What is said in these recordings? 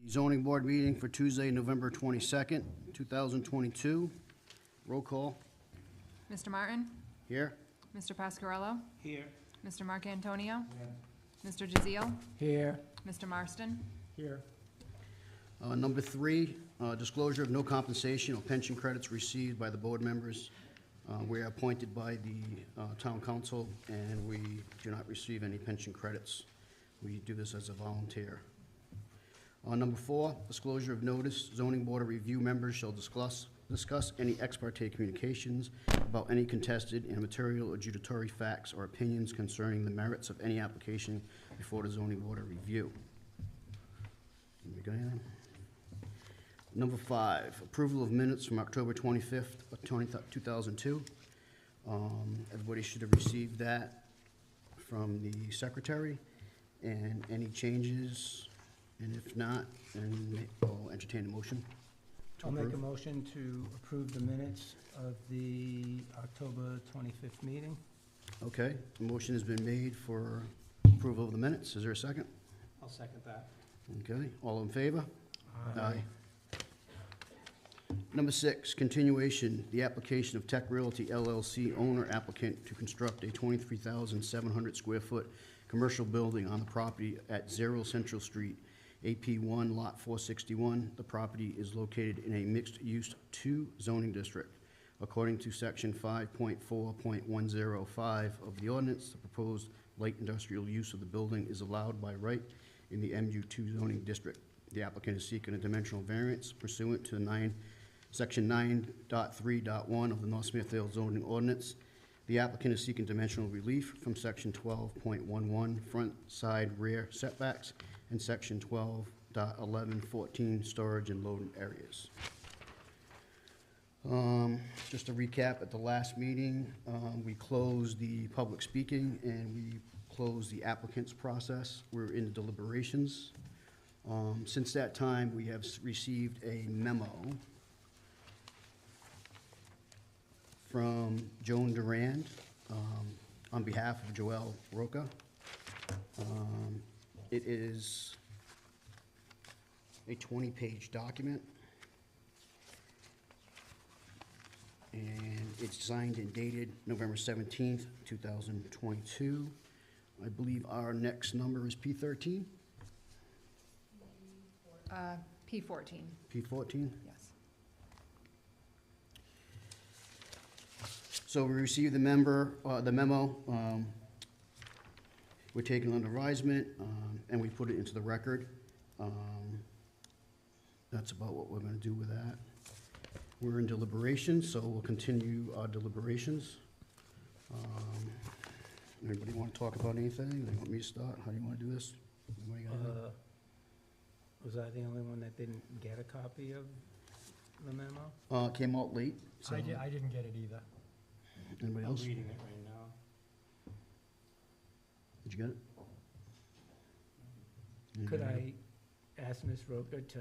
Zoning Board meeting for Tuesday, November 22nd, 2022. Roll call. Mr. Martin? Here. Mr. Pasquarello? Here. Mr. Mark Antonio? Mr. Jazeel? Here. Mr. Marston? Here. Number 3, disclosure of no compensation or pension credits received by the board members. We are appointed by the town council, and we do not receive any pension credits. We do this as a volunteer. Number 4, disclosure of notice. Zoning Board of Review members shall discuss any ex parte communications about any contested and material adjudicatory facts or opinions concerning the merits of any application before the Zoning Board of Review. We got anything? Number 5, approval of minutes from October 25th, 2002. Everybody should have received that from the secretary. And any changes? And if not, then I'll entertain a motion to I'll approve. make a motion to approve the minutes of the October 25th meeting. Okay, a motion has been made for approval of the minutes. Is there a second? I'll second that. Okay, all in favor? Aye. Number 6, continuation, the application of Tech Realty LLC owner applicant to construct a 23,700 square foot commercial building on the property at 0 Central Street, AP1, Lot 461. The property is located in a mixed-use 2 zoning district. According to Section 5.4.105 of the ordinance, the proposed light industrial use of the building is allowed by right in the MU2 zoning district. The applicant is seeking a dimensional variance pursuant to Section 9.3.1 of the North Smithfield Zoning Ordinance. The applicant is seeking dimensional relief from Section 12.11 front, side, rear setbacks and Section 12.11.14 storage and loading areas. Just to recap, at the last meeting, we closed the public speaking and we closed the applicant's process. We're in the deliberations. Since that time, we have received a memo from Joan Durand on behalf of Joelle Roca. It is a 20-page document, and it's signed and dated November 17th, 2022. I believe our next number is P13? P14. P14? Yes. So we received the memo. We're taking under advisement, and we put it into the record. That's about what we're going to do with that. We're in deliberations, so we'll continue our deliberations. Anybody want to talk about anything? They want me to start? How do you want to do this? Anybody got anything? Was I the only one that didn't get a copy of the memo? It came out late. So I didn't get it either. Anybody I'm else? reading it right now. Did you get it? Could Anybody? I ask Ms. Roca to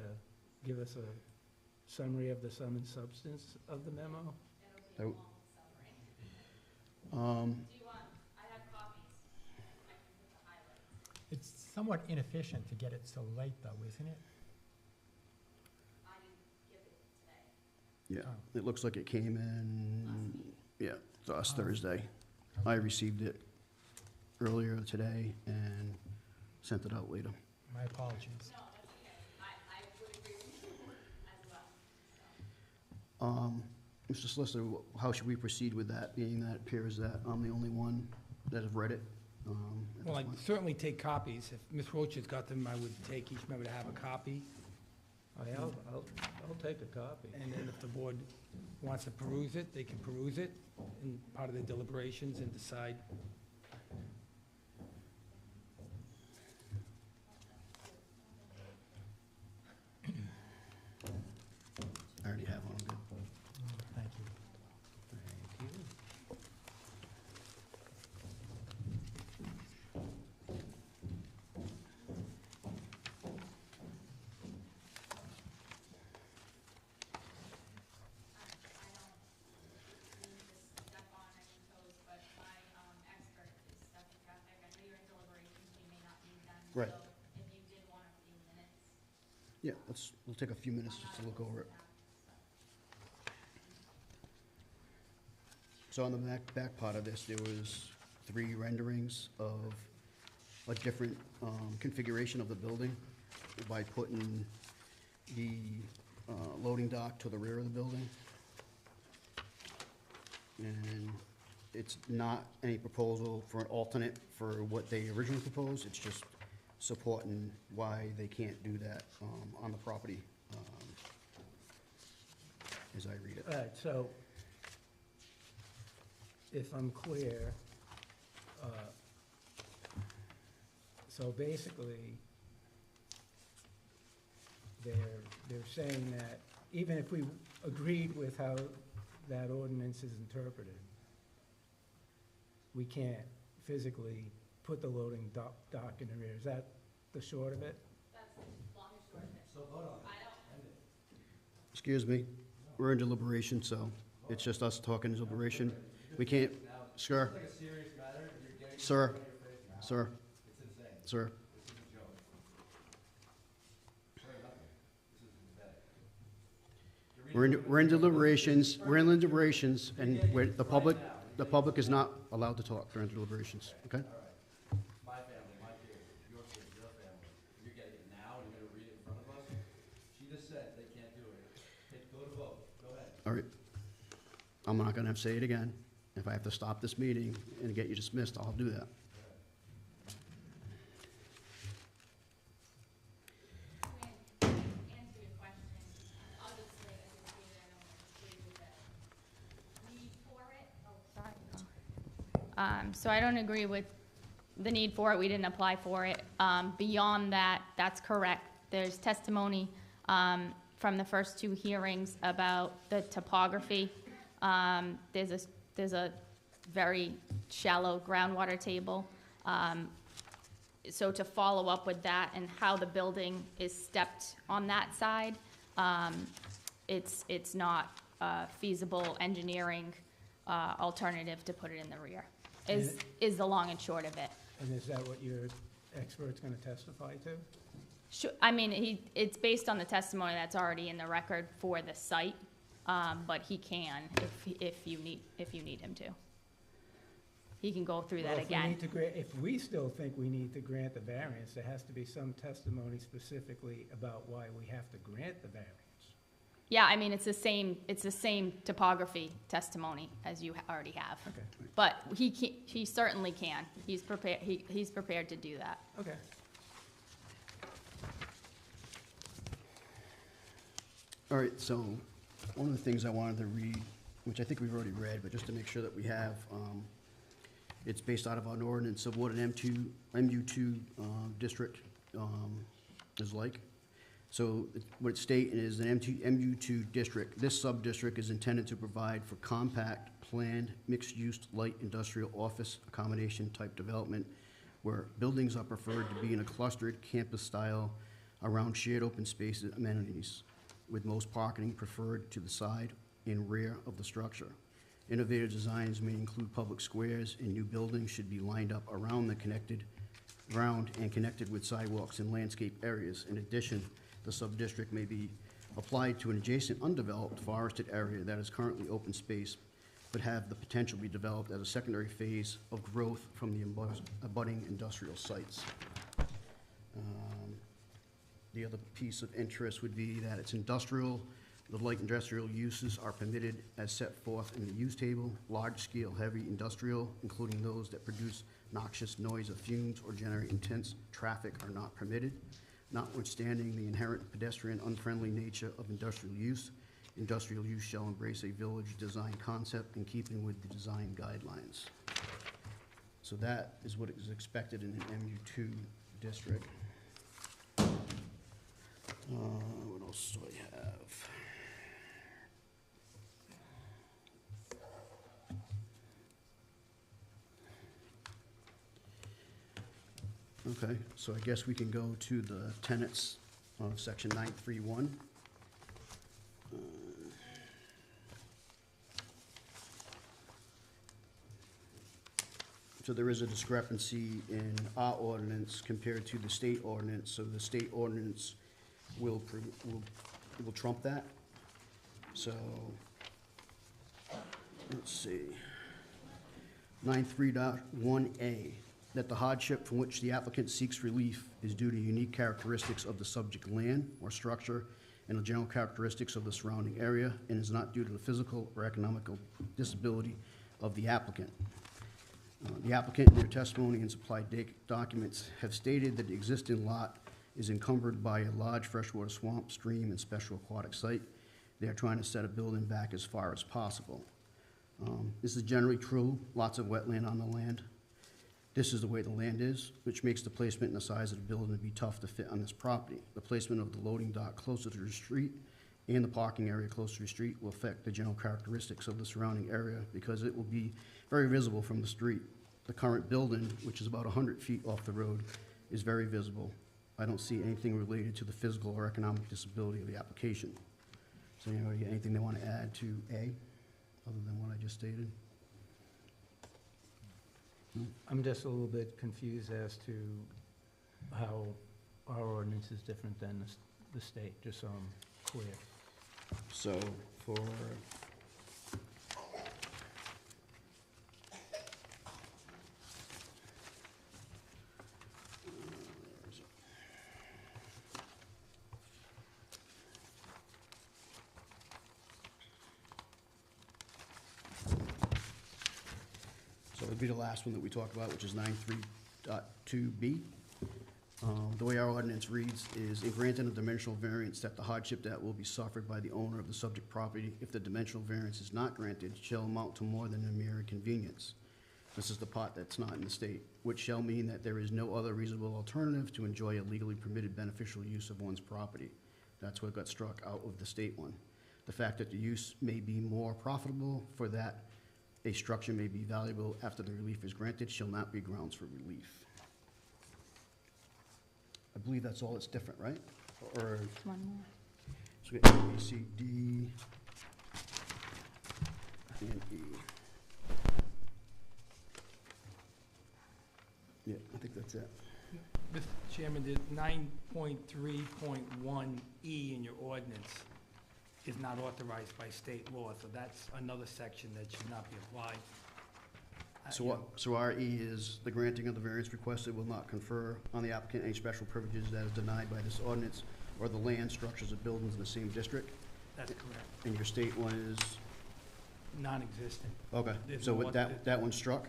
give us a summary of the sum and substance of the memo? That w- Do you want, I have copies, I can put the highlights. It's somewhat inefficient to get it so late, though, isn't it? I didn't get it today. Yeah, it looks like it came in, yeah, last Thursday. I received it earlier today and sent it out later. My apologies. No, that's okay, I would agree with you as well, so. Mr. Solicitor, how should we proceed with that, being that it appears that I'm the only one that have read it? at Well, this I'd point? certainly take copies. If Ms. Roach has got them, I would take each member to have a copy. I'll take a copy. And then if the board wants to peruse it, they can peruse it in part of the deliberations and decide. I already have one, I'm good. Thank you. Thank you. Right. So if you did want a few minutes, Yeah, we'll take a few minutes just to look over it. So on the back part of this, there was 3 renderings of a different configuration of the building by putting the loading dock to the rear of the building. And it's not any proposal for an alternate for what they originally proposed, it's just supporting why they can't do that on the property, as I read it. All right, so if I'm clear, so basically, they're saying that even if we agreed with how that ordinance is interpreted, we can't physically put the loading dock in the rear. Is that the short of it? That's long and short of it. So vote on it. Excuse me, we're in deliberation, so it's just us talking deliberation. We can't, sir, It's like a serious matter, and you're getting Sir. in your face now. sir, It's insane. sir. This is a joke. Sorry, nothing. This is pathetic. We're in deliberations, and the public is not allowed to talk during deliberations, okay? All right. My family, my kids, your family. You're getting it now, and you're gonna read it in front of us? She just said they can't do it. Go to vote. Go ahead. All right. I'm not gonna say it again. If I have to stop this meeting and get you dismissed, I'll do that. To answer your question, obviously, as a student, I don't agree with the need for it. Oh, sorry. So I don't agree with the need for it. We didn't apply for it. Beyond that, that's correct. There's testimony from the first 2 hearings about the topography. There's a very shallow groundwater table. So to follow up with that and how the building is stepped on that side, it's not a feasible engineering alternative to put it in the rear, is the long and short of it. And is that what your expert's gonna testify to? Sure, I mean, it's based on the testimony that's already in the record for the site, but he can if you need him to. He can go through that Well, again. if we still think we need to grant the variance, there has to be some testimony specifically about why we have to grant the variance. Yeah, I mean, it's the same topography testimony as you already have. Okay, But he certainly can. He's prepared to do that. okay. All right, so one of the things I wanted to read, which I think we've already read, but just to make sure that we have, it's based out of an ordinance of what an MU2 district is like. So what it's stating is an MU2 district, this sub-district is intended to provide for compact, planned, mixed-use, light industrial office accommodation type development where buildings are preferred to be in a clustered campus style around shared open spaces amenities, with most parking preferred to the side and rear of the structure. Innovative designs may include public squares, and new buildings should be lined up around the ground and connected with sidewalks and landscape areas. In addition, the sub-district may be applied to an adjacent undeveloped forested area that is currently open space, but have the potential to be developed as a secondary phase of growth from the abutting industrial sites. The other piece of interest would be that it's industrial. The light industrial uses are permitted as set forth in the use table. Large-scale heavy industrial, including those that produce noxious noise or fumes or generate intense traffic, are not permitted. Notwithstanding the inherent pedestrian unfriendly nature of industrial use shall embrace a village design concept in keeping with the design guidelines. So that is what is expected in an MU2 district. What else do I have? Okay, so I guess we can go to the tenets of section 931. So there is a discrepancy in our ordinance compared to the state ordinance. So the state ordinance will trump that. So, let's see. 9.3.1A, that the hardship from which the applicant seeks relief is due to unique characteristics of the subject land or structure and the general characteristics of the surrounding area, and is not due to the physical or economical disability of the applicant. The applicant in their testimony and supplied documents have stated that the existing lot is encumbered by a large freshwater swamp, stream, and special aquatic site. They are trying to set a building back as far as possible. This is generally true, lots of wetland on the land. This is the way the land is, which makes the placement and the size of the building to be tough to fit on this property. The placement of the loading dock closer to the street and the parking area closer to the street will affect the general characteristics of the surrounding area because it will be very visible from the street. The current building, which is about 100 feet off the road, is very visible. I don't see anything related to the physical or economic disability of the application. So anybody, anything they want to add to A, other than what I just stated? I'm just a little bit confused as to how our ordinance is different than the state, just so I'm clear. So for so it'd be the last one that we talked about, which is 9.3.2B. The way our ordinance reads is, in granting a dimensional variance, that the hardship that will be suffered by the owner of the subject property, if the dimensional variance is not granted, shall amount to more than a mere inconvenience. This is the part that's not in the state, which shall mean that there is no other reasonable alternative to enjoy a legally permitted beneficial use of one's property. That's what got struck out of the state one. The fact that the use may be more profitable for that a structure may be valuable after the relief is granted shall not be grounds for relief. I believe that's all that's different, right? Or, One more. so we got A, B, C, D, and E. Yeah, I think that's it. Mr. Chairman, the 9.3.1E in your ordinance is not authorized by state law, so that's another section that should not be applied. So what, so our E is, the granting of the variance requested will not confer on the applicant any special privileges that is denied by this ordinance or the land, structures, or buildings in the same district. That's correct. And your state one is, Non-existent. okay, There's so no with that one's struck?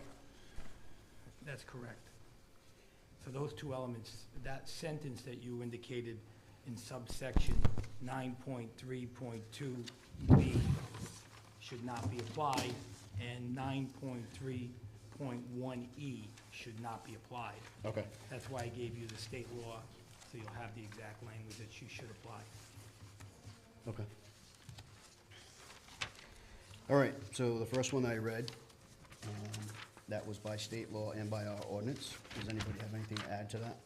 That's correct. So those two elements, that sentence that you indicated in subsection 9.3.2B should not be applied, and 9.3.1E should not be applied. Okay. That's why I gave you the state law, so you'll have the exact language that you should apply. Okay. All right, so the first one I read, that was by state law and by our ordinance. Does anybody have anything to add to that?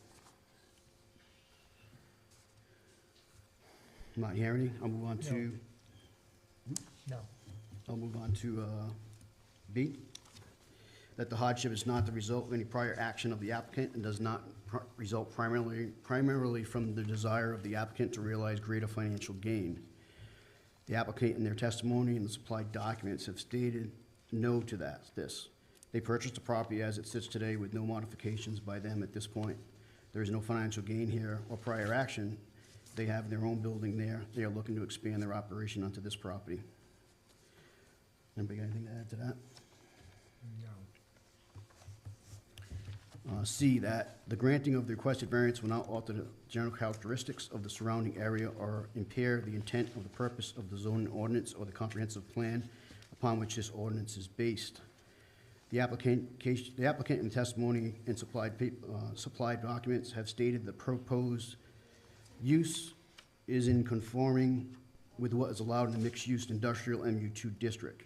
Not hearing any. I'll move on to, No. I'll move on to B. That the hardship is not the result of any prior action of the applicant and does not result primarily from the desire of the applicant to realize greater financial gain. The applicant in their testimony and the supplied documents have stated no to this. They purchased the property as it sits today with no modifications by them at this point. There is no financial gain here or prior action. They have their own building there. They are looking to expand their operation onto this property. Anybody got anything to add to that? No. C, that the granting of the requested variance will not alter the general characteristics of the surrounding area or impair the intent of the purpose of the zoning ordinance or the comprehensive plan upon which this ordinance is based. The applicant in testimony and supplied documents have stated the proposed use is in conforming with what is allowed in the mixed-use industrial MU2 district.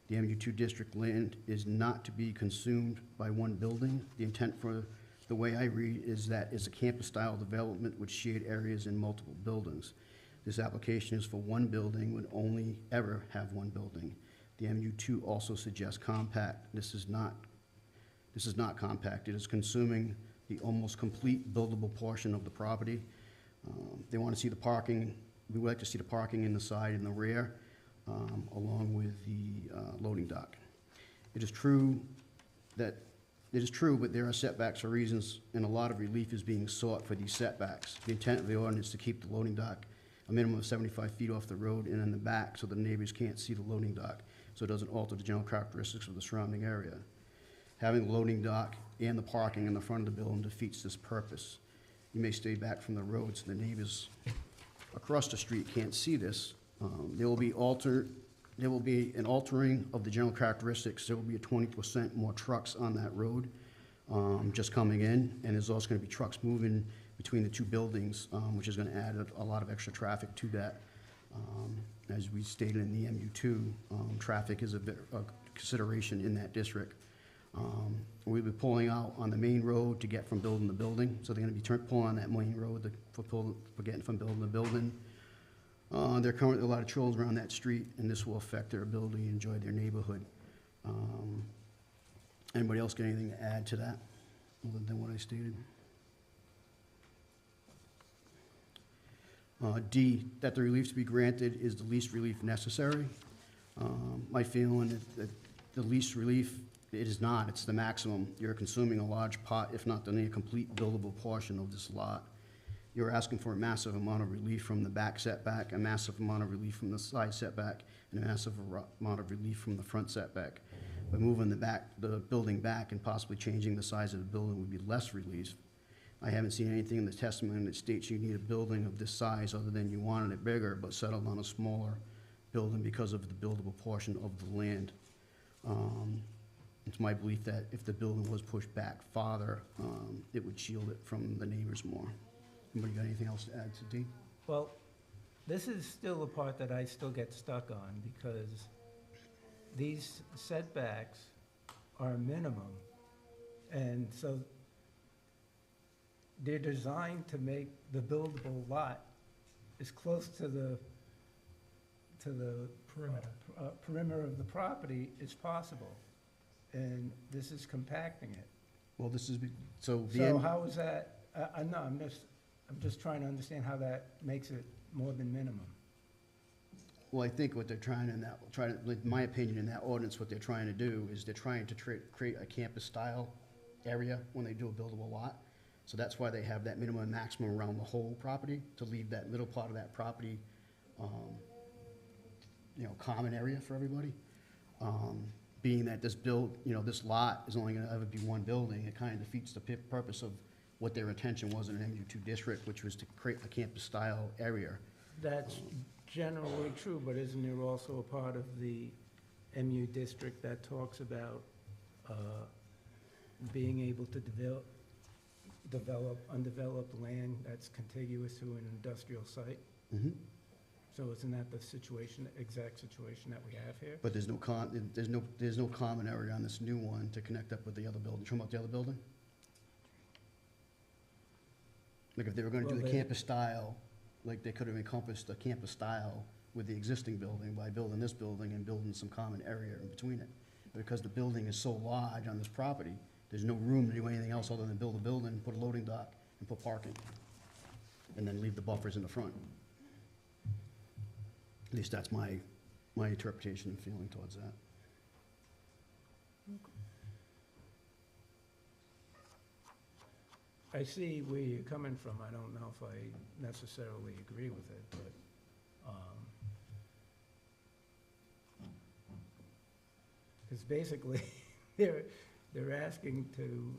The MU2 district land is not to be consumed by one building. The intent for the way I read is that it's a campus-style development with shared areas in multiple buildings. This application is for one building, would only ever have one building. The MU2 also suggests compact. This is not compact. It is consuming the almost complete buildable portion of the property. They want to see the parking, we would like to see the parking in the side and the rear, along with the loading dock. It is true, but there are setbacks for reasons, and a lot of relief is being sought for these setbacks. The intent of the ordinance is to keep the loading dock a minimum of 75 feet off the road and in the back, so the neighbors can't see the loading dock, so it doesn't alter the general characteristics of the surrounding area. Having the loading dock and the parking in the front of the building defeats this purpose. You may stay back from the road so the neighbors across the street can't see this. There will be an altering of the general characteristics. There will be 20% more trucks on that road, just coming in, and there's also gonna be trucks moving between the two buildings, which is gonna add a lot of extra traffic to that. As we stated in the MU2, traffic is a consideration in that district. We'll be pulling out on the main road to get from building to building, so they're gonna be pulling on that main road for getting from building to building. There are currently a lot of children around that street, and this will affect their ability to enjoy their neighborhood. Anybody else got anything to add to that, other than what I stated? D, that the relief to be granted is the least relief necessary. My feeling is that the least relief, it is not, it's the maximum. You're consuming a large part, if not the near complete buildable portion of this lot. You're asking for a massive amount of relief from the back setback, a massive amount of relief from the side setback, and a massive amount of relief from the front setback. By moving the building back and possibly changing the size of the building would be less relief. I haven't seen anything in the testimony that states you need a building of this size other than you wanted it bigger, but settled on a smaller building because of the buildable portion of the land. It's my belief that if the building was pushed back farther, it would shield it from the neighbors more. Anybody got anything else to add to D? Well, this is still the part that I still get stuck on, because these setbacks are minimum, and so they're designed to make the buildable lot as close to the Perimeter. perimeter of the property as possible, and this is compacting it. Well, this is, so the So end, how is that, no, I'm just trying to understand how that makes it more than minimum. well, I think what they're trying in my opinion, in that ordinance, what they're trying to do is they're trying to create a campus-style area when they do a buildable lot. So that's why they have that minimum and maximum around the whole property, to leave that middle part of that property, common area for everybody. Being that this lot is only gonna ever be one building, it kind of defeats the purpose of what their intention was in an MU2 district, which was to create a campus-style area. That's generally true, but isn't there also a part of the MU district that talks about being able to develop undeveloped land that's contiguous to an industrial site? Mhm. So isn't that the exact situation that we have here? But there's no common area on this new one to connect up with the other building. Talking about the other building? Like if they were gonna do Well, the they- campus style, like they could have encompassed the campus style with the existing building by building this building and building some common area in between it. Because the building is so large on this property, there's no room to do anything else other than build a building, put a loading dock, and put parking. And then leave the buffers in the front. At least that's my interpretation and feeling towards that. I see where you're coming from. I don't know if I necessarily agree with it, but, because basically, they're asking to,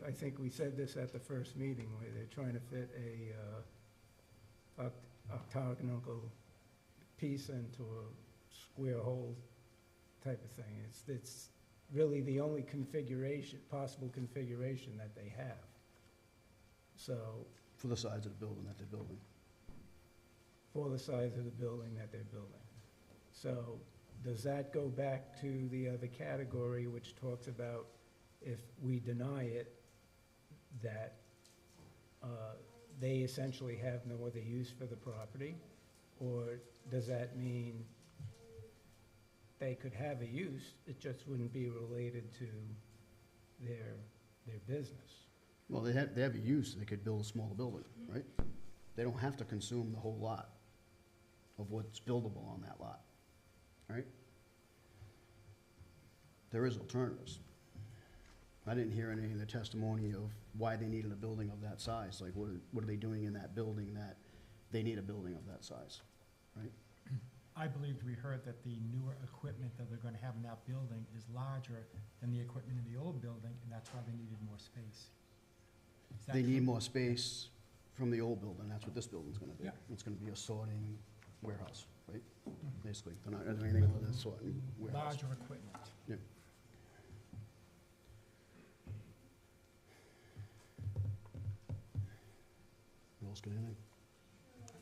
I think we said this at the first meeting, where they're trying to fit a octagonal piece into a square hole type of thing. It's really the only possible configuration that they have. So, For the size of the building that they're building. for the size of the building that they're building. So, does that go back to the other category, which talks about if we deny it, that they essentially have no other use for the property? Or does that mean they could have a use, it just wouldn't be related to their business? Well, they have a use, they could build a smaller building, right? They don't have to consume the whole lot of what's buildable on that lot, right? There is alternatives. I didn't hear any of the testimony of why they needed a building of that size. Like, what are they doing in that building that they need a building of that size, right? I believed we heard that the newer equipment that they're gonna have in that building is larger than the equipment in the old building, and that's why they needed more space. Is that They need true? more space from the old building, that's what this building's gonna be. Yeah. It's gonna be a sorting warehouse, right? Basically, they're not gonna do anything other than sorting warehouse. Larger equipment. Yeah. What else, get anything?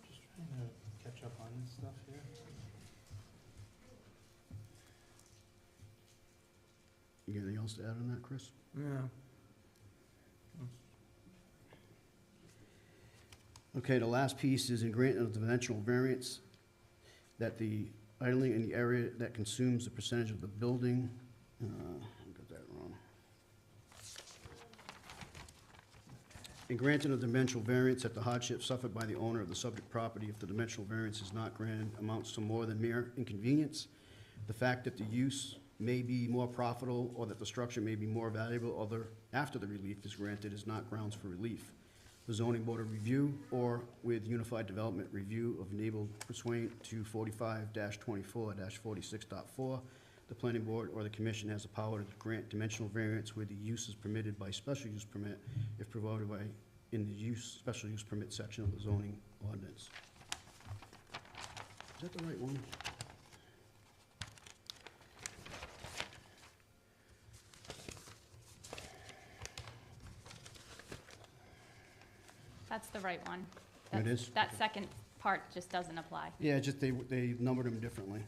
Just trying to catch up on this stuff here. You got anything else to add on that, Chris? Yeah. Okay, the last piece is in granting of dimensional variance, that the idling in the area that consumes the percentage of the building, I got that wrong. In granting of dimensional variance, that the hardship suffered by the owner of the subject property, if the dimensional variance is not granted, amounts to more than mere inconvenience. The fact that the use may be more profitable, or that the structure may be more valuable after the relief is granted, is not grounds for relief. The zoning board of review, or with unified development review of enabled pursuant to 45-24-46.4, the planning board or the commission has the power to grant dimensional variance where the use is permitted by special use permit if provided by, in the special use permit section of the zoning ordinance. Is that the right one? That's the right one. It That's- is? That second part just doesn't apply. Yeah, just they numbered them differently.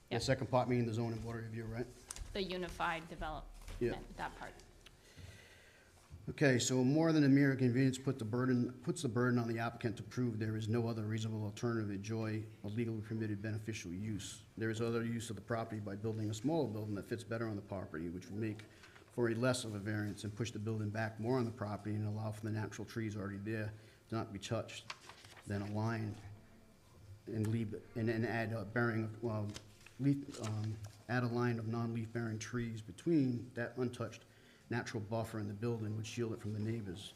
The Yep. second part meaning the zoning board of review, right? The unified development, that part. Okay, so more than a mere inconvenience puts the burden on the applicant to prove there is no other reasonable alternative to enjoy a legally permitted beneficial use. There is other use of the property by building a smaller building that fits better on the property, which would make for a less of a variance and push the building back more on the property and allow for the natural trees already there to not be touched, then a line and leave, and then add a bearing of, well, add a line of non-leaf bearing trees between that untouched natural buffer in the building would shield it from the neighbors.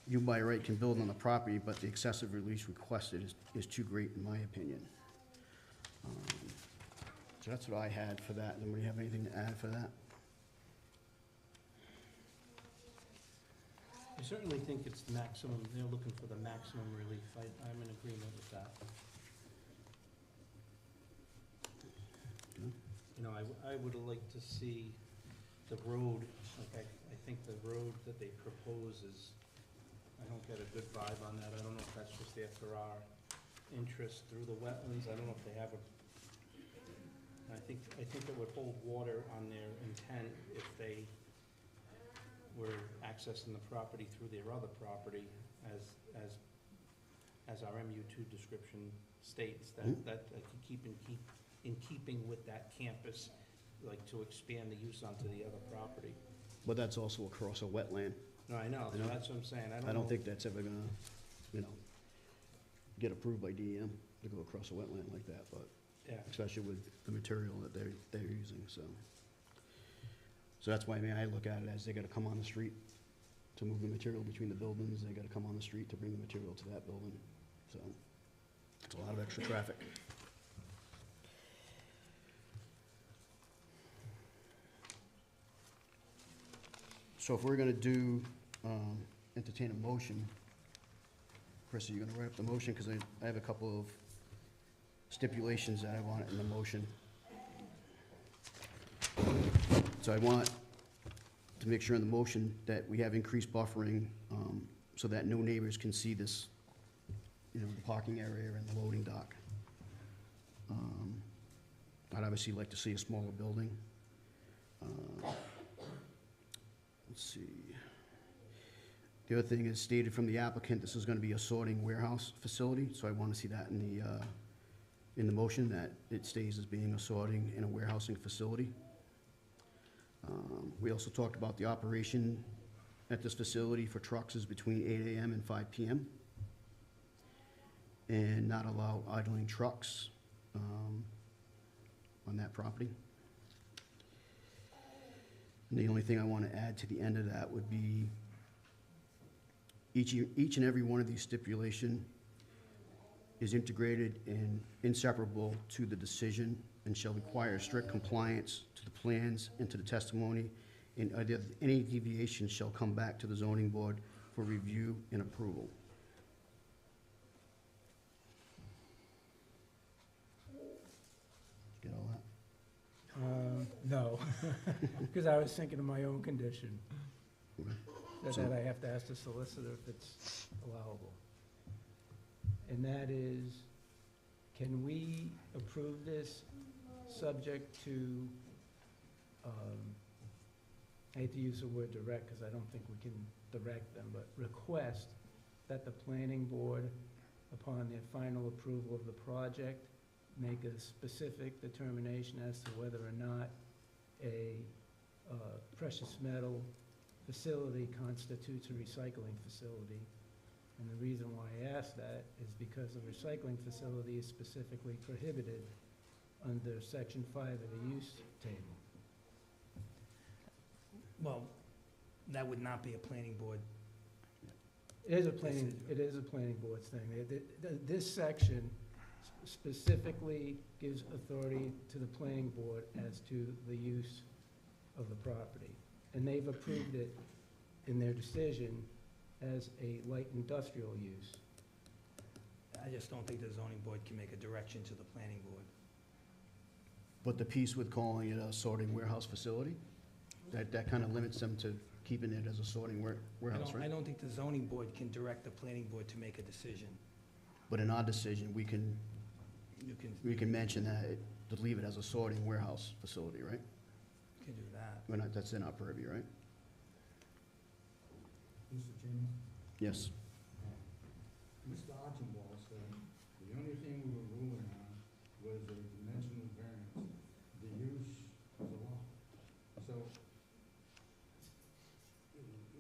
You by right can build on the property, but the excessive release requested is too great in my opinion. So that's what I had for that. Anybody have anything to add for that? I certainly think it's maximum, they're looking for the maximum relief. I'm in agreement with that. Okay. You know, I would like to see the road, like, I think the road that they propose is, I don't get a good vibe on that. I don't know if that's just there for our interest through the wetlands. I don't know if they have a, I think it would hold water on their intent if they were accessing the property through their other property, as our MU2 description states, that could keep in keeping with that campus, like to expand the use onto the other property. But that's also across a wetland. No, I know, I know. that's what I'm saying, I don't think that's ever gonna, get approved by DEM to go across a wetland like that, but Yeah, especially with the material that they're using, so. So that's why, I look at it as they gotta come on the street to move the material between the buildings, they gotta come on the street to bring the material to that building, so. It's a lot of extra traffic. So if we're gonna do, entertain a motion, Chris, are you gonna write up the motion? Because I have a couple of stipulations that I want in the motion. So I want to make sure in the motion that we have increased buffering, so that no neighbors can see this, the parking area and the loading dock. I'd obviously like to see a smaller building. Let's see. The other thing is stated from the applicant, this is gonna be a sorting warehouse facility, so I wanna see that in the motion, that it stays as being a sorting and a warehousing facility. We also talked about the operation at this facility for trucks is between 8 AM and 5 PM. And not allow idling trucks on that property. And the only thing I want to add to the end of that would be each and every one of these stipulation is integrated and inseparable to the decision and shall require strict compliance to the plans and to the testimony, and any deviation shall come back to the zoning board for review and approval. Get all that? No, because I was thinking of my own condition, Okay. that I have to ask the solicitor if it's allowable. And that is, can we approve this subject to, I hate to use the word direct, because I don't think we can direct them, but request that the planning board, upon their final approval of the project, make a specific determination as to whether or not a precious metal facility constitutes a recycling facility. And the reason why I ask that is because the recycling facility is specifically prohibited under section 5 of the use table. Well, that would not be a planning board. It is a planning board thing. This section specifically gives authority to the planning board as to the use of the property. And they've approved it in their decision as a light industrial use. I just don't think the zoning board can make a direction to the planning board. But the piece with calling it a sorting warehouse facility, that kind of limits them to keeping it as a sorting warehouse, I right? don't think the zoning board can direct the planning board to make a decision. But in our decision, we can You can mention that, to leave it as a sorting warehouse facility, right? do that. We're not, that's in our purview, right? Mr. Chairman, Yes. Mr. Archibald said the only thing we were ruling on was a dimensional variance. The use was a law. So,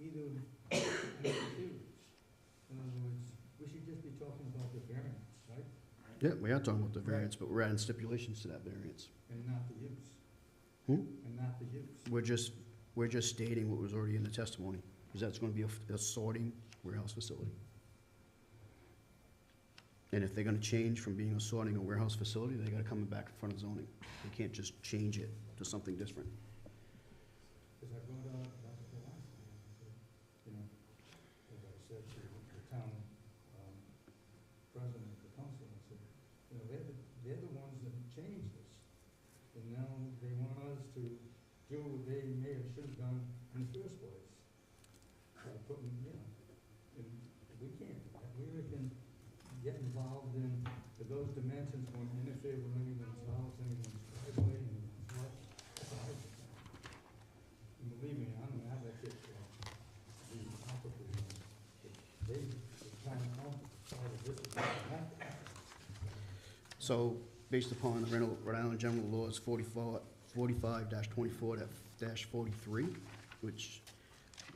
either confused. In other words, we should just be talking about the variance, right? Yeah, we are talking about the variance, but we're adding stipulations to that variance. And not the use. And not the use. We're just stating what was already in the testimony, because that's gonna be a sorting warehouse facility. And if they're gonna change from being a sorting or warehouse facility, they gotta come back in front of zoning. They can't just change it to something different. Because I brought up the last time, I said, you know, as I said to the town president of the council, I said, you know, they're the ones that changed this. And now they want us to do what they may have should have done in the first place. By putting, you know, and we can't do that. We can get involved in, if those dimensions won't interfere with anyone's house, anyone's driveway, anyone's lot. And believe me, I'm an advocate for the opposite. They, the town council, decided this is what happened. So, based upon Rhode Island General Laws 45-24-43, which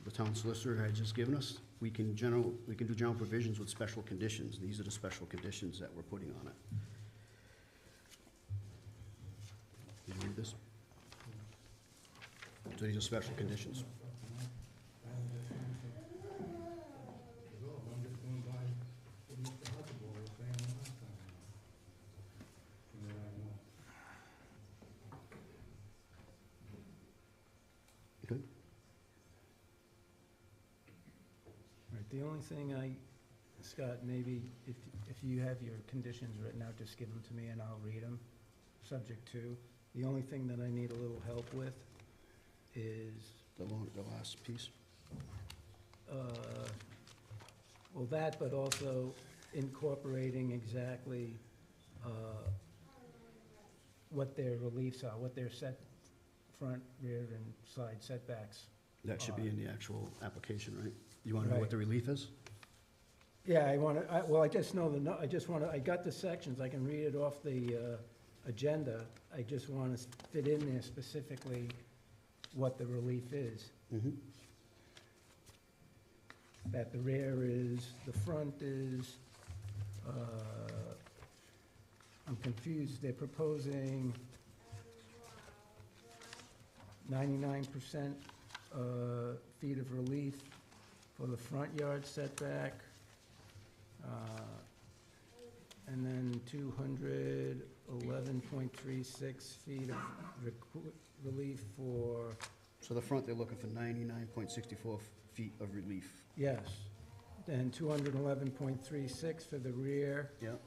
the town solicitor had just given us, we can do general provisions with special conditions. These are the special conditions that we're putting on it. Did you read this? So these are special conditions. I'm just going by what Mr. Archibald was saying last time. From what I know. Okay. Right, the only thing Scott, maybe if you have your conditions written out, just give them to me and I'll read them, subject to. The only thing that I need a little help with is, The last piece. well, that, but also incorporating exactly what their reliefs are, what their front, rear, and side setbacks. That should be in the actual application, right? You wanna know what Right. the relief is? Yeah, I just know I got the sections, I can read it off the agenda. I just want to fit in there specifically what the relief is. Mm-hmm. that the rear is, the front is, I'm confused, they're proposing 99% feet of relief for the front yard setback, and then 211.36 feet of relief for, So the front, they're looking for 99.64 feet of relief. yes, and 211.36 for the rear. Yep.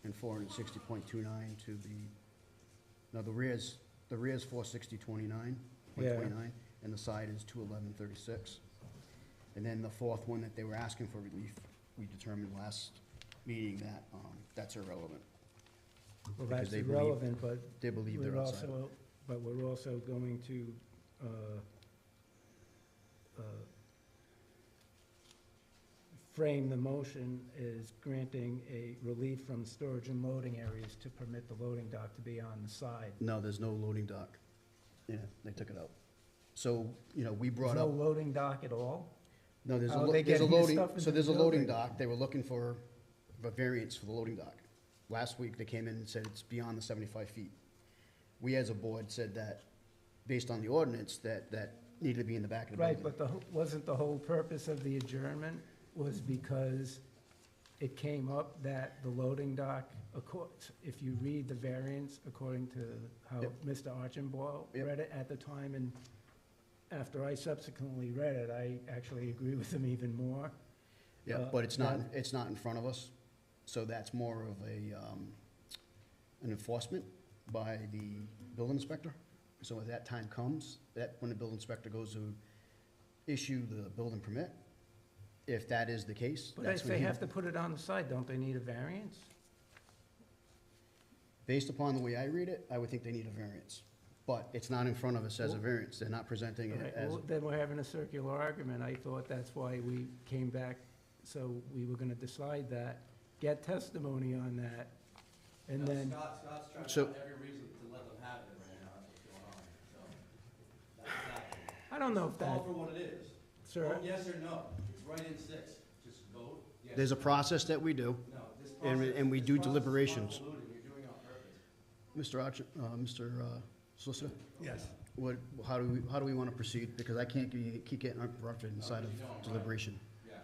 And 460.29 to the, no, the rear's 460.29, Yeah. and the side is 211.36. And then the fourth one that they were asking for relief, we determined last meeting that, that's irrelevant. Well, Because that's they believe- irrelevant, but They believe they're we're outside. also, but we're also going to, frame the motion as granting a relief from storage and loading areas to permit the loading dock to be on the side. No, there's no loading dock. Yeah, they took it out. So, you know, we There's brought no up, loading dock at all? no, there's How a, are lo- they there's a getting this loading, stuff so into there's a the loading building? dock. They were looking for a variance for the loading dock. Last week, they came in and said it's beyond the 75 feet. We, as a board, said that, based on the ordinance, that needed to be in the back of the building. Right, but wasn't the whole purpose of the adjournment was because it came up that the loading dock, if you read the variance according to how Yep. Mr. Archambault Yep. read it at the time, and after I subsequently read it, I actually agree with him even more. Yeah, but it's not, that- it's not in front of us, so that's more of an enforcement by the building inspector. So when that time comes, when the building inspector goes to issue the building permit, if that is the case, But that's if when they he, have to put it on the side, don't they need a variance? based upon the way I read it, I would think they need a variance. But it's not in front of us as a Well- variance, they're not presenting it Right, as, well, then we're having a circular argument. I thought that's why we came back, so we were gonna decide that, get testimony on that, and No, then, Scott's trying to So- find every reason to let them have it right now, that's what's going on, so. That's that. I don't know if Call that, for what it is. sir, Vote yes or no, it's right in 6, just vote yes. there's a process that we do, No, this and process. we this do process is deliberations. convoluted, you're doing it on purpose. Mr. Solicitor, Yes. how do we want to proceed? Because I can't keep getting interrupted inside of deliberation. Yeah.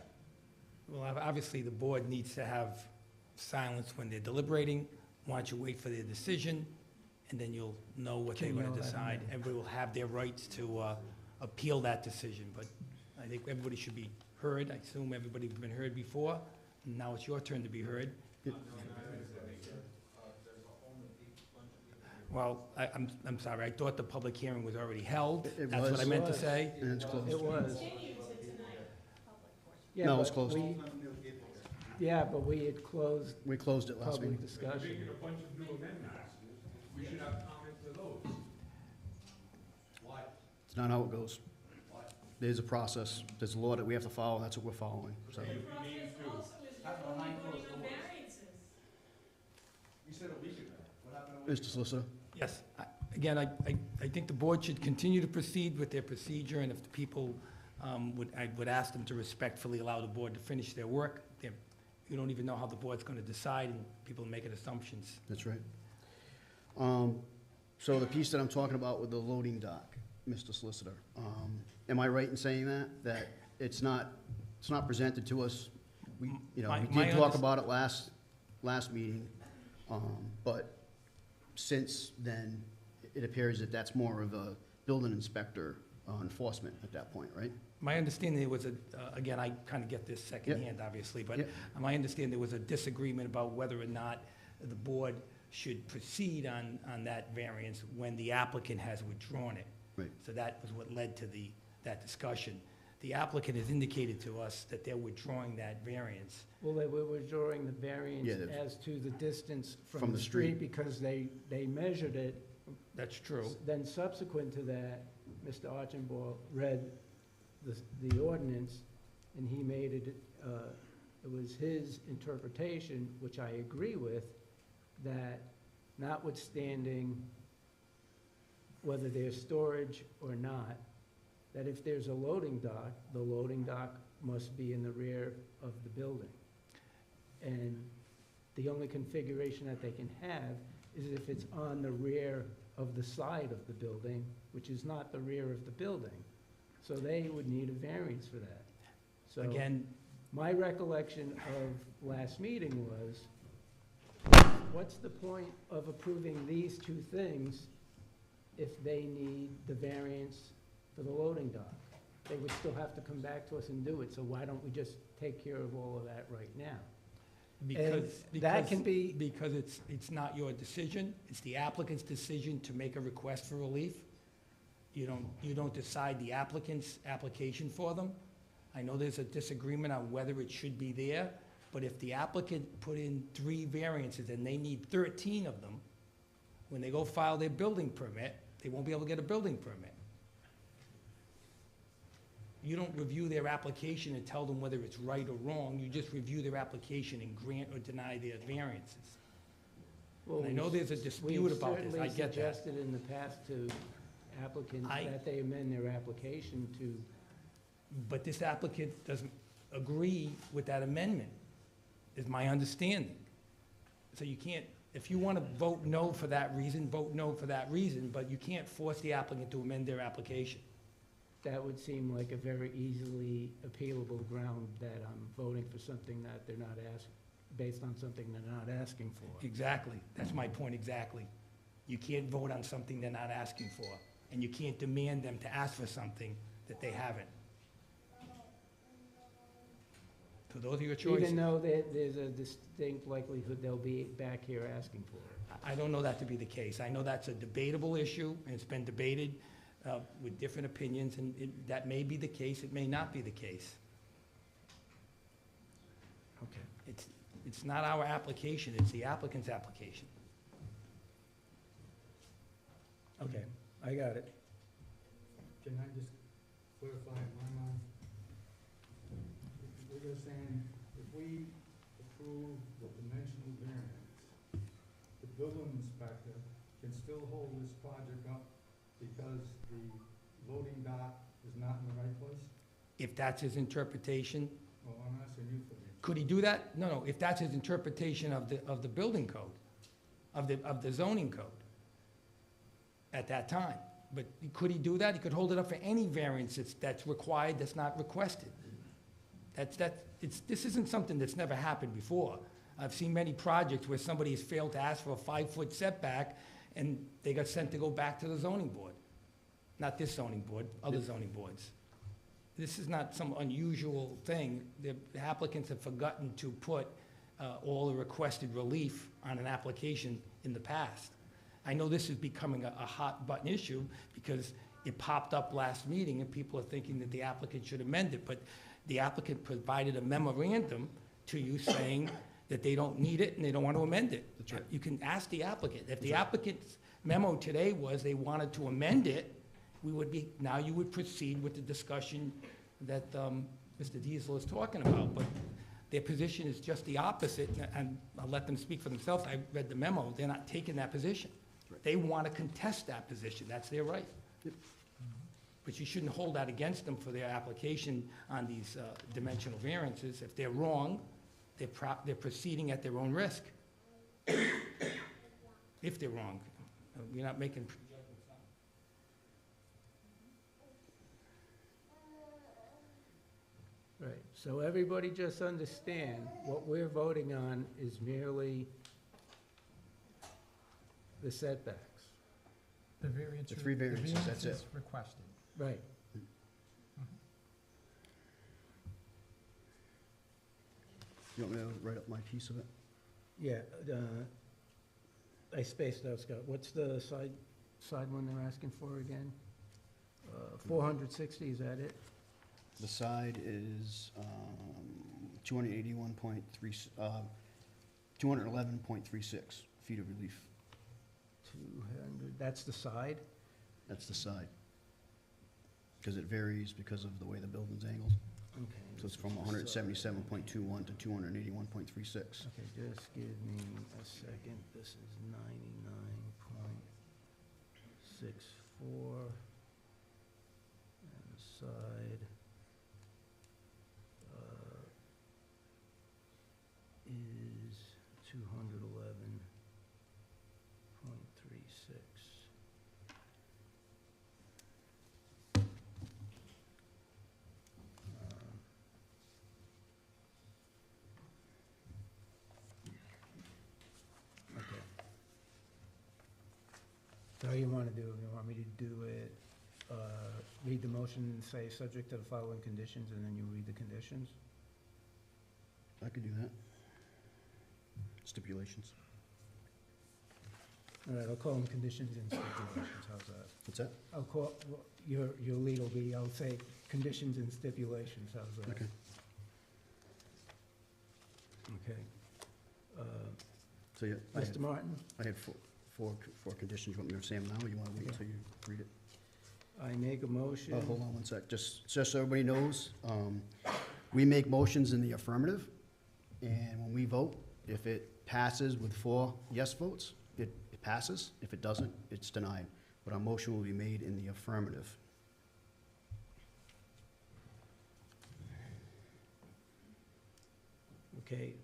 Well, obviously, the board needs to have silence when they're deliberating. Why don't you wait for their decision, and then you'll know what they're Okay, gonna well, then, decide. yeah. Everybody will have their rights to appeal that decision, but I think everybody should be heard. I assume everybody's been heard before. Now it's your turn to be heard. Well, I'm sorry, I thought the public hearing was already held. It That's what I was. meant to say. And it's closed. it was. Yeah, No, it's but closed. Yeah, but we had closed We closed it last public meeting. discussion. Why? It's not how it goes. Why? There's a process, there's a law that we have to follow, that's what we're following, so. Happened behind closed doors. You said a week ago, what happened a week Mr. Solicitor? Yes, again, I think the board should continue to proceed with their procedure, and if the people I would ask them to respectfully allow the board to finish their work. You don't even know how the board's gonna decide, and people are making assumptions. That's right. So the piece that I'm talking about with the loading dock, Mr. Solicitor, am I right in saying that it's not presented to us? We My did talk unders- about it last meeting, but since then, it appears that that's more of a building inspector enforcement at that point, right? My understanding there was again, I kind of get this secondhand, obviously, but Yep. my understanding there was a disagreement about whether or not the board should proceed on that variance when the applicant has withdrawn it. Right. So that was what led to that discussion. The applicant has indicated to us that they're withdrawing that variance. Well, they were withdrawing the variance Yeah, the- as to the distance From from the the street. street because they measured it. That's true. Then subsequent to that, Mr. Archambault read the ordinance, and he made it, it was his interpretation, which I agree with, that notwithstanding whether there's storage or not, that if there's a loading dock, the loading dock must be in the rear of the building. And the only configuration that they can have is if it's on the rear of the side of the building, which is not the rear of the building. So they would need a variance for that. So Again, my recollection of last meeting was, what's the point of approving these two things if they need the variance for the loading dock? They would still have to come back to us and do it, so why don't we just take care of all of that right now? That can be- Because it's not your decision, it's the applicant's decision to make a request for relief. You don't decide the applicant's application for them. I know there's a disagreement on whether it should be there, but if the applicant put in 3 variances and they need 13 of them, when they go file their building permit, they won't be able to get a building permit. You don't review their application and tell them whether it's right or wrong, you just review their application and grant or deny their variances. Well, And I know there's a dispute about this, I get that. We've certainly suggested in the past to applicants that they amend their application to, But this applicant doesn't agree with that amendment, is my understanding. So you can't, if you want to vote no for that reason, vote no for that reason, but you can't force the applicant to amend their application. that would seem like a very easily appealable ground that I'm voting for something that they're not based on something they're not asking for. Exactly, that's my point exactly. You can't vote on something they're not asking for, and you can't demand them to ask for something that they haven't. So those are your choices. Even though there's a distinct likelihood they'll be back here asking for it. I don't know that to be the case. I know that's a debatable issue, and it's been debated with different opinions, and that may be the case, it may not be the case. Okay. It's not our application, it's the applicant's application. Okay, I got it. Can I just clarify in my mind? What you're saying, if we approve the dimensional variance, the building inspector can still hold this project up because the loading dock is not in the right place? If that's his interpretation, Well, I'm asking you for the. could he do that? No, if that's his interpretation of the building code, of the zoning code at that time. But could he do that? He could hold it up for any variance that's required, that's not requested. This isn't something that's never happened before. I've seen many projects where somebody has failed to ask for a 5-foot setback, and they got sent to go back to the zoning board. Not this zoning board, other zoning boards. This is not some unusual thing. The applicants have forgotten to put all the requested relief on an application in the past. I know this is becoming a hot button issue because it popped up last meeting and people are thinking that the applicant should amend it, but the applicant provided a memorandum to you saying that they don't need it and they don't want to amend it. That's right. You can ask the applicant. If the applicant's memo today was they wanted to amend it, now you would proceed with the discussion that Mr. Diesel is talking about, but their position is just the opposite, and I'll let them speak for themselves. I read the memo. They're not taking that position. Right. They want to contest that position. That's their right. Yep. But you shouldn't hold that against them for their application on these dimensional variances. If they're wrong, they're proceeding at their own risk. If they're wrong. You're not making. Right, so everybody just understand, what we're voting on is merely the setbacks. The variance. The 3 variances, that's it. variance is requested. Right. You want me to write up my piece of it? Yeah, I spaced out, Scott. What's the side one they're asking for again? 460, is that it? The side is 281.3, 211.36 feet of relief. 200, that's the side? That's the side. Because it varies because of the way the building's angled. Okay. So it's from 177.21 to 281.36. Okay, just give me a second. This is 99.64. And the side. is 211.36. Okay. So how you want to do it? You want me to do it, read the motion and say, subject to the following conditions, and then you read the conditions? I could do that. Stipulations. All right, I'll call them conditions and stipulations, how's that? What's that? I'll call, your lead will be, I'll say, conditions and stipulations, how's that? Okay. Okay. So, yeah, Mr. Martin, I had four conditions. You want me to say them now, or you want to wait until you read it? I make a motion. Oh, hold on one sec, just so everybody knows, we make motions in the affirmative, and when we vote, if it passes with 4 yes votes, it passes. If it doesn't, it's denied. But our motion will be made in the affirmative. Okay,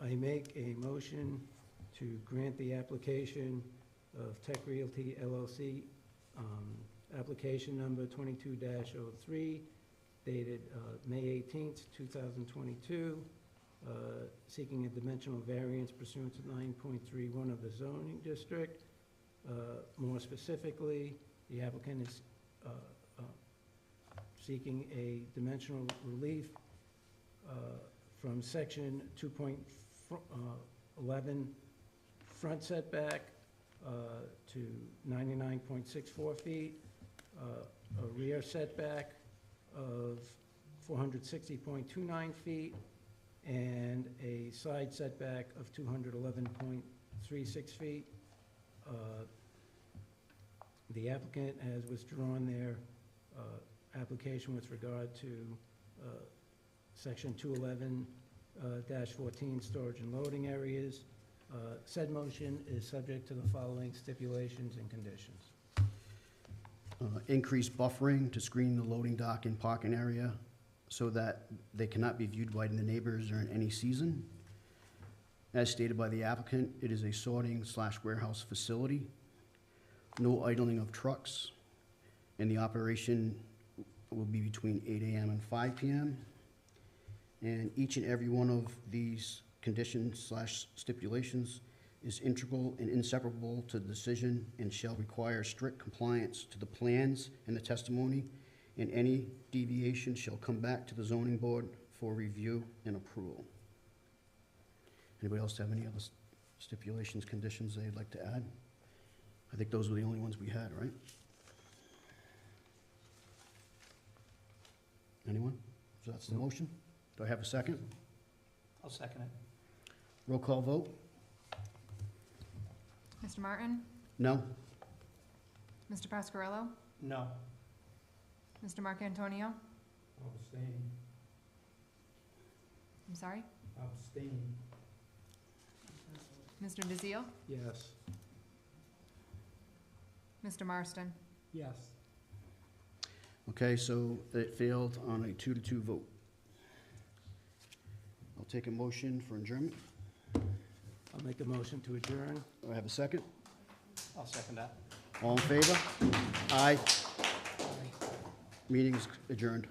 I make a motion to grant the application of Tech Realty LLC, application number 22-03, dated May 18th, 2022, seeking a dimensional variance pursuant to 9.31 of the zoning district. More specifically, the applicant is seeking a dimensional relief from section 2.11 front setback to 99.64 feet, a rear setback of 460.29 feet, and a side setback of 211.36 feet. The applicant has withdrawn their application with regard to section 211-14 storage and loading areas. Said motion is subject to the following stipulations and conditions. Increase buffering to screen the loading dock and parking area so that they cannot be viewed by the neighbors during any season. As stated by the applicant, it is a sorting/warehouse facility. No idling of trucks, and the operation will be between 8 a.m. and 5 p.m. And each and every one of these conditions/stipulations is integral and inseparable to the decision and shall require strict compliance to the plans and the testimony, and any deviation shall come back to the zoning board for review and approval. Anybody else have any other stipulations, conditions they'd like to add? I think those were the only ones we had, right? Anyone? So that's the motion. Do I have a second? I'll second it. Roll call vote? Mr. Martin? No? Mr. Pasquarello? No. Mr. Marcantonio? Abstain. I'm sorry? Abstain. Mr. DeZiel? Yes. Mr. Marston? Yes. Okay, so it failed on a 2-2 vote. I'll take a motion for adjournment. I'll make a motion to adjourn. Do I have a second? I'll second that. All in favor? Aye. Meeting's adjourned.